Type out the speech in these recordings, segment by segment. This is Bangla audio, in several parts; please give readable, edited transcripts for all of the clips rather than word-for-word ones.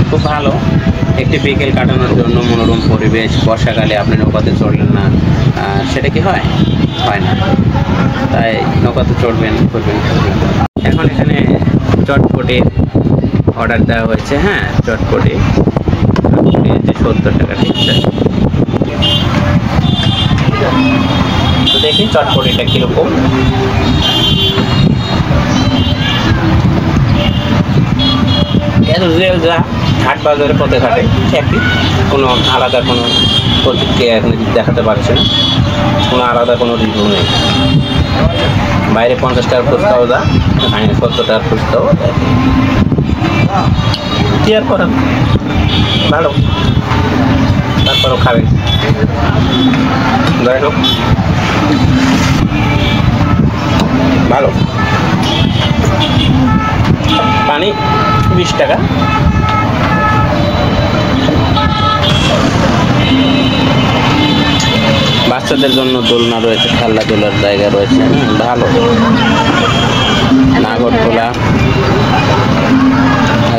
খুব ভালো একটি বিকেল কাটানোর জন্য মনোরম পরিবেশ। বর্ষাকালে আপনি নৌকাতে চড়লেন না, সেটা কি হয়? হয় না। তাই নৌকাতে চড়বেন, করবেন। এখন এখানে চটপটি অর্ডার দেওয়া হয়েছে। হ্যাঁ, চটপটি 70 টাকা দিচ্ছে। তো দেখি চটপটিটা কিরকম। যা হাট বাজারে পথে ঘাটে একই, কোনো আলাদা কোনো প্রতিক্রিয়া এখন দেখাতে পারছে না, কোনো আলাদা কোনো রিভিউ নেই। বাইরে 50 টাকার ফুচকাও দা, এখানে 70 টাকার ফুচকাও দেয়। কি আর করেন, ভালো, তারপরও খাবেন। যাই হোক, ভালো। পানি 20 টাকা। বাচ্চাদের জন্য দোলনা রয়েছে, খেলাধুলার জায়গা রয়েছে, ভালো। নাগরদোলা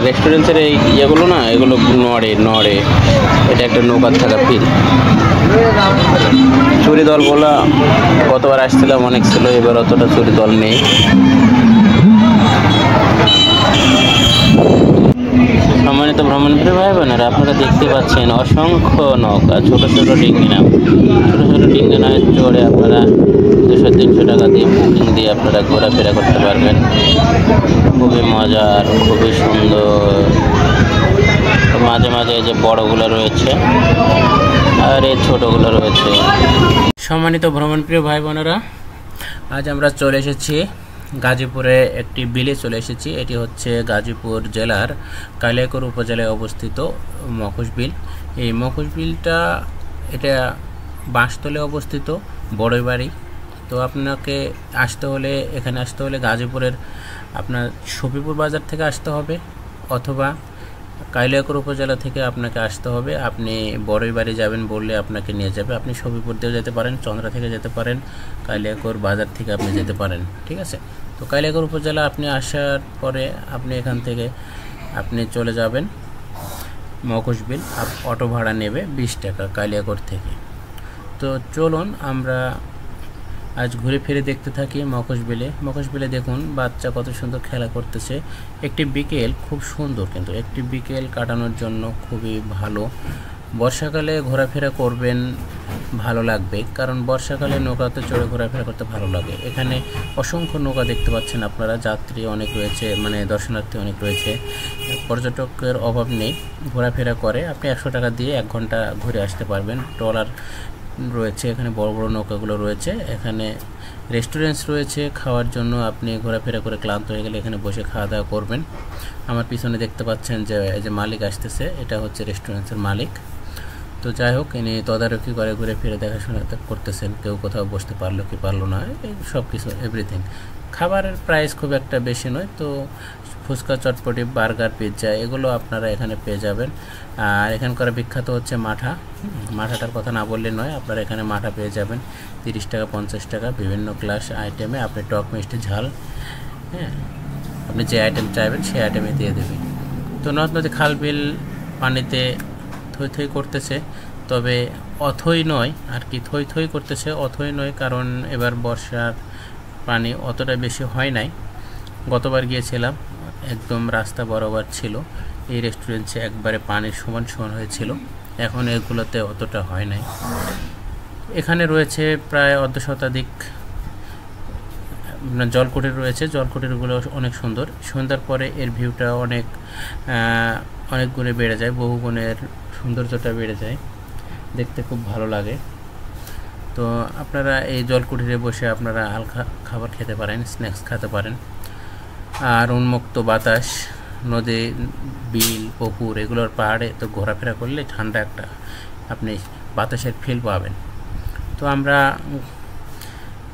রেস্টুরেন্টের এই ইয়েগুলো না, এগুলো নড়ে। এটা একটা নৌকার থাকা ফিল। চুরি দলগুলো গতবার আসছিলাম, অনেক ছিল, এবার অতটা চুরি দল নেই। সম্মানিত ভ্রমণপ্রিয় ভাই বোনেরা, আপনারা দেখতে পাচ্ছেন অসংখ্য নৌকা, ছোট ছোট ডিঙ্গি নাও চড়ে আপনারা 200-300 টাকা দিয়ে বুকিং দিয়ে আপনারা ঘোরাফেরা করতে পারবেন। খুবই মজার, খুবই সুন্দর। মাঝে মাঝে এই যে বড়গুলো রয়েছে আর এই ছোটগুলো রয়েছে। সম্মানিত ভ্রমণপ্রিয় ভাই বোনেরা, আজ আমরা চলে এসেছি গাজীপুরে একটি বিলে চলে এসেছি। এটি হচ্ছে গাজীপুর জেলার কালিয়াকৈর উপজেলায় অবস্থিত মখুশ বিল। এই মখুশ বিলটা এটা বাঁশতলে অবস্থিত, বড়ই বাড়ি। তো আপনাকে এখানে আসতে হলে গাজীপুরের আপনার সফিপুর বাজার থেকে আসতে হবে, অথবা কালিয়াকৈর উপজেলা থেকে আপনাকে আসতে হবে। আপনি বড়ই বাড়ি যাবেন বললে আপনাকে নিয়ে যাবে। আপনি সফিপুর দিয়েও যেতে পারেন, চন্দ্রা থেকে যেতে পারেন, কালিয়াকৈর বাজার থেকে আপনি যেতে পারেন। ঠিক আছে। তো কালিয়াকৈর উপজেলা আপনি আসার পরে আপনি এখান থেকে আপনি চলে যাবেন মখুশ বিল। অটো ভাড়া নেবে 20 টাকা কালিয়াকৈর থেকে। তো চলুন আমরা আজ ঘুরে ফিরে দেখতে থাকি মখুশ বিলে। দেখুন বাচ্চা কত সুন্দর খেলা করতেছে। একটি বিকেল খুব সুন্দর, কিন্তু একটি বিকেল কাটানোর জন্য খুবই ভালো। বর্ষাকালে ঘোরাফেরা করবেন, ভালো লাগবে, কারণ বর্ষাকালে নৌকাতে চড়ে ঘোরাফেরা করতে ভালো লাগে। এখানে অসংখ্য নৌকা দেখতে পাচ্ছেন আপনারা, যাত্রী অনেক রয়েছে, মানে দর্শনার্থী অনেক রয়েছে, পর্যটকের অভাব নেই, ঘোরাফেরা করে। আপনি 100 টাকা দিয়ে 1 ঘন্টা ঘুরে আসতে পারবেন। ট্রলার রয়েছে, এখানে বড় বড় নৌকাগুলো রয়েছে, এখানে রেস্টুরেন্টস রয়েছে খাওয়ার জন্য। আপনি ঘোরাফেরা করে ক্লান্ত হয়ে গেলে এখানে বসে খাওয়া দাওয়া করবেন। আমার পিছনে দেখতে পাচ্ছেন যে এই যে মালিক আসতেছে, এটা হচ্ছে রেস্টুরেন্টসের মালিক। তো যাই হোক, ইনি তদারকি করে ঘুরে ফিরে দেখাশোনা করতেছেন, কেউ কোথাও বসতে পারলো কি পারলো না, এই সব কিছু এভরিথিং। খাবারের প্রাইস খুব একটা বেশি নয়। তো ফুচকা, চটপটি, বার্গার, পিৎজা এগুলো আপনারা এখানে পেয়ে যাবেন। আর এখানকার বিখ্যাত হচ্ছে মাঠাটার কথা না বললে নয়, আপনারা এখানে মাঠা পেয়ে যাবেন 30 টাকা, 50 টাকা, বিভিন্ন ক্লাস আইটেমে। আপনি টক, মিষ্টি, ঝাল, হ্যাঁ, আপনি যে আইটেম চাইবেন সেই আইটেমে দিয়ে দেবে। তো নদী খাল বিল পানিতে থই থই করতেছে, তবে অথই নয় আর কি, থই থই করতেছে, অথই নয়, কারণ এবার বর্ষার পানি অতটা বেশি হয় নাই। গতবার গিয়েছিলাম একদম রাস্তা বরাবর ছিল এই রেস্টুরেন্টে, একবারে পানির সমান সমান হয়েছিল। এখন এগুলোতে অতটা হয় নাই। এখানে রয়েছে প্রায় 1/2 শতাধিক জলকুটির রয়েছে। জলকুটিরগুলো অনেক সুন্দর। সন্ধ্যার পরে এর ভিউটা অনেক গুণে বেড়ে যায়, বহু গুণের সৌন্দর্যটা বেড়ে যায়, দেখতে খুব ভালো লাগে। তো আপনারা এই জলকুটিরে বসে আপনারা হালকা খাবার খেতে পারেন, স্ন্যাক্স খেতে পারেন। আর উন্মুক্ত বাতাস, নদী, বিল, পুকুর, এগুলোর পাহাড়ে তো ঘোরাফেরা করলে ঠান্ডা একটা আপনি বাতাসের ফিল পাবেন। তো আমরা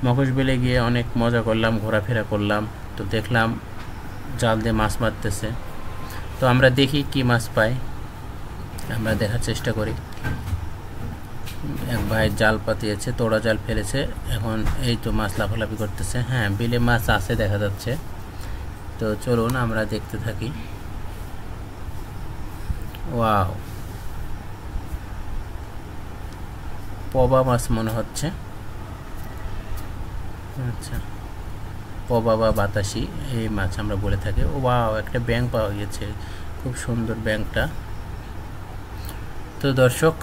মখুশ বিলে গিয়ে অনেক মজা করলাম, ঘোরাফেরা করলাম। তো দেখলাম জাল দিয়ে মাছ মারতেছে। তো আমরা দেখি কি মাছ পাই, আমরা দেখার চেষ্টা করি। এক ভাই জাল পাতিয়েছে, তোড়া জাল ফেলেছে, এখন এই তো মাছ লাফালাফি করতেছে। হ্যাঁ, বিলে মাছ আছে দেখা যাচ্ছে। তো চলুন আমরা দেখতে থাকি। ওয়াও, পবা মাছ মনে হচ্ছে। আচ্ছা, পবা বা বাতাসি এই মাছ আমরা বলে থাকি। ওয়াও, একটা ব্যাঙ পাওয়া গেছে, খুব সুন্দর ব্যাঙটা। তো দর্শক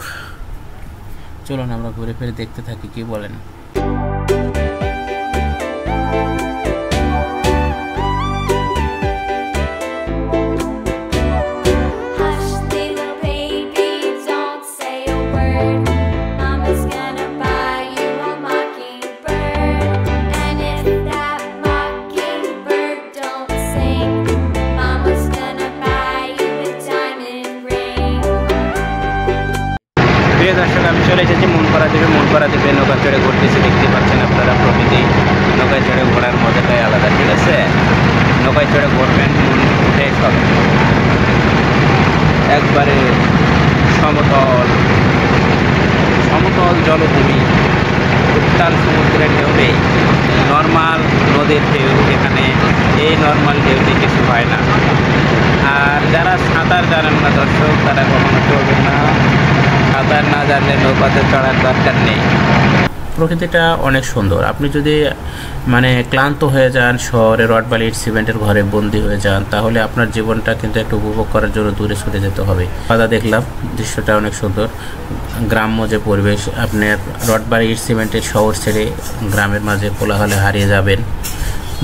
চলুন আমরা ঘুরে ফিরে দেখতে থাকি, কি বলেন? প্রিয় দর্শক, আমি চলে এসেছি মনপাড়া দ্বীপে। মনপাড়া দ্বীপে নৌকা চড়ে ঘুরতেছি, দেখতে পাচ্ছেন আপনারা প্রকৃতি। নৌকায় চড়ে ঘোরার মজাটাই আলাদা, ঠিক আছে? নৌকায় চড়ে ঘুরবেন, মন ফ্রেশ হবে। একবারে সমতল সমতল জলভূমি, উত্তাল সমুদ্রের ঢেউ নেই, নর্মাল নদীর ঢেউ। এখানে এই নর্মাল ঢেউতে কিছু হয় না। আর যারা সাঁতার জানেন না দর্শক, তারা কখনো চলবেন না। সাঁতার না জানলে নৌকাতে চড়ার দরকার নেই। প্রকৃতিটা অনেক সুন্দর। আপনি যদি মানে ক্লান্ত হয়ে যান, শহরে রডবালি ইট সিমেন্টের ঘরে বন্দি হয়ে যান, তাহলে আপনার জীবনটা কিন্তু একটু উপভোগ করার জন্য দূরে ছুটে যেতে হবে। বাদা দেখলাম, দৃশ্যটা অনেক সুন্দর, গ্রাম্য যে পরিবেশ। আপনার রডবালি ইট সিমেন্টের শহর ছেড়ে গ্রামের মাঝে কোলাহলে হারিয়ে যাবেন।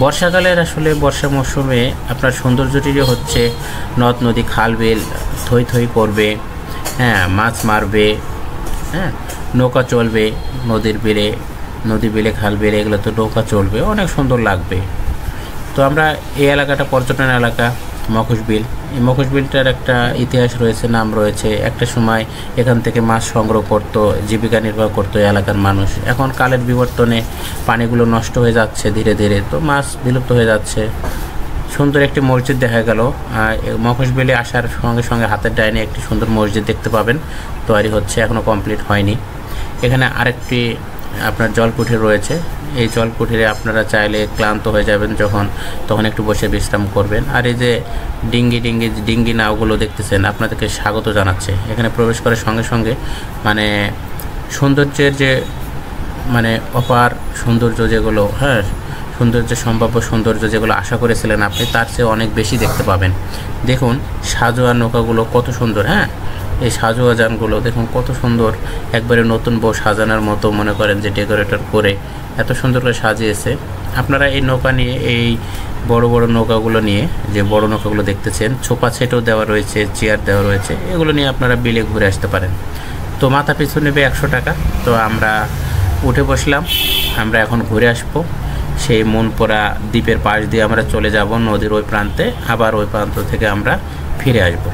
বর্ষাকালের আসলে বর্ষা মৌসুমে আপনার সৌন্দর্যটি হচ্ছে নদ নদী খাল বিল থই থই করবে, হ্যাঁ, মাছ মারবে, হ্যাঁ, নৌকা চলবে নদীর বিলে, নদী বিলে খাল বিলে, এগুলো তো নৌকা চলবে, অনেক সুন্দর লাগবে। তো আমরা এই এলাকাটা পর্যটন এলাকা, মখুশ বিল। এই মখুশ বিলটার একটা ইতিহাস রয়েছে, নাম রয়েছে। একটা সময় এখান থেকে মাছ সংগ্রহ করত, জীবিকা নির্বাহ করতো এলাকার মানুষ। এখন কালের বিবর্তনে পানিগুলো নষ্ট হয়ে যাচ্ছে ধীরে ধীরে, তো মাছ বিলুপ্ত হয়ে যাচ্ছে। সুন্দর একটি মসজিদ দেখা গেল। মখুশ বিলে আসার সঙ্গে সঙ্গে হাতের ডাইনে একটি সুন্দর মসজিদ দেখতে পাবেন, তৈরি হচ্ছে, এখনও কমপ্লিট হয়নি। এখানে আরেকটি আপনার জলকুঠির রয়েছে। এই জলকুঠিরে আপনারা চাইলে ক্লান্ত হয়ে যাবেন যখন, তখন একটু বসে বিশ্রাম করবেন। আর এই যে ডিঙ্গি নাওগুলো দেখতেছেন, আপনাদেরকে স্বাগত জানাচ্ছে। এখানে প্রবেশ করার সঙ্গে সঙ্গে মানে সৌন্দর্যের যে মানে অপার সৌন্দর্য যেগুলো, হ্যাঁ, সৌন্দর্য, সম্ভাব্য সৌন্দর্য যেগুলো আশা করেছিলেন আপনি, তার চেয়ে অনেক বেশি দেখতে পাবেন। দেখুন সাজোয়া নৌকাগুলো কত সুন্দর, হ্যাঁ, এই সাজোয়া যানগুলো দেখুন কত সুন্দর, একবারে নতুন বউ সাজানোর মতো মনে করেন যে ডেকোরেটর করে এত সুন্দর করে সাজিয়েছে। আপনারা এই নৌকা নিয়ে, এই বড় বড় নৌকাগুলো নিয়ে, যে বড় নৌকাগুলো দেখতেছেন, ছোপা ছেটেও দেওয়া রয়েছে, চেয়ার দেওয়া রয়েছে, এগুলো নিয়ে আপনারা বিলে ঘুরে আসতে পারেন। তো মাথা পিছু নেবে 100 টাকা। তো আমরা উঠে বসলাম, আমরা এখন ঘুরে আসবো। সেই মনপাড়া দ্বীপের পাশ দিয়ে আমরা চলে যাব নদীর ওই প্রান্তে, আবার ওই প্রান্ত থেকে আমরা ফিরে আসব।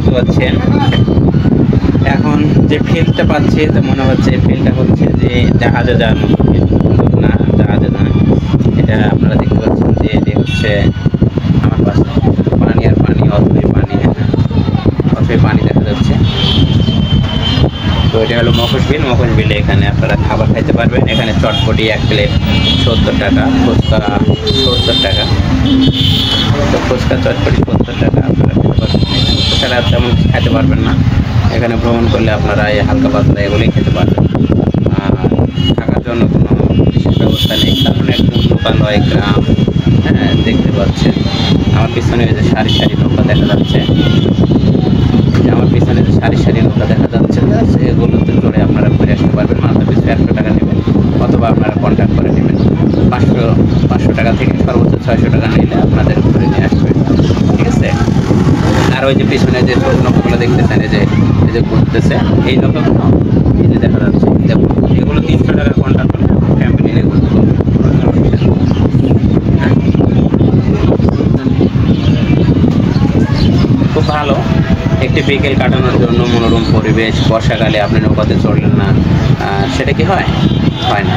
বুঝতে পারছেন। এখন যে ফিলটা পাচ্ছি তো মনে হচ্ছে ফিলটা হচ্ছে যে জাহাজে যাওয়ার মতো ফিল, কিন্তু না, জাহাজে নয়। এটা আপনারা দেখতে পাচ্ছেন যে এটি হচ্ছে আমার পাশে পানি আর পানি, অথই পানি, অথই পানি দেখা যাচ্ছে। তো এটা হলো মখশবিল। মখশবিলে এখানে আপনারা খাবার খাইতে পারবেন। এখানে চটপটি 1 প্লেট 70 টাকা, ফুচকা 70 টাকা। তো ফুচকা চটপটি 70 টাকা আপনারা খেতে পারবেন। এছাড়া তেমন খেতে পারবেন না। এখানে ভ্রমণ করলে আপনারা এই হালকা পাতলা এগুলোই খেতে পারবেন। আর থাকার জন্য কোনো বিশেষ ব্যবস্থা নেই, কারণ একদম লোকালয় গ্রাম। হ্যাঁ, দেখতে পাচ্ছেন আমার পিছনে যে সারি সারি নৌকা দেখা যাচ্ছে, আমার পিছনে যে সারি সারি নৌকা দেখা যাচ্ছে, সেগুলোতে চড়ে আপনারা ঘুরে আসতে পারবেন। মাথা পিছু 100 টাকা নেবেন, অথবা আপনারা কন্ট্যাক্ট করে নেবেন। 500 টাকা থেকে সর্বোচ্চ 600 টাকা নিলে আপনাদের ঘুরে নিয়ে আসবে। ঠিক আছে। আর ওই যে পিছনে যে ছোট নৌকাগুলো দেখতেছেন, এই যে ঘুরতেছে, এই নৌকাগুলো এই যে দেখা যাচ্ছে, দেখুন এগুলো 300 টাকা কন্ট্যাক্ট করে ফ্যামিলি নিয়ে ঘুরতে পারবেন। খুব ভালো একটি বিকেল কাটানোর জন্য মনোরম পরিবেশ। বর্ষাকালে আপনি নৌকাতে চড়লেন না, সেটা কি হয়? হয় না।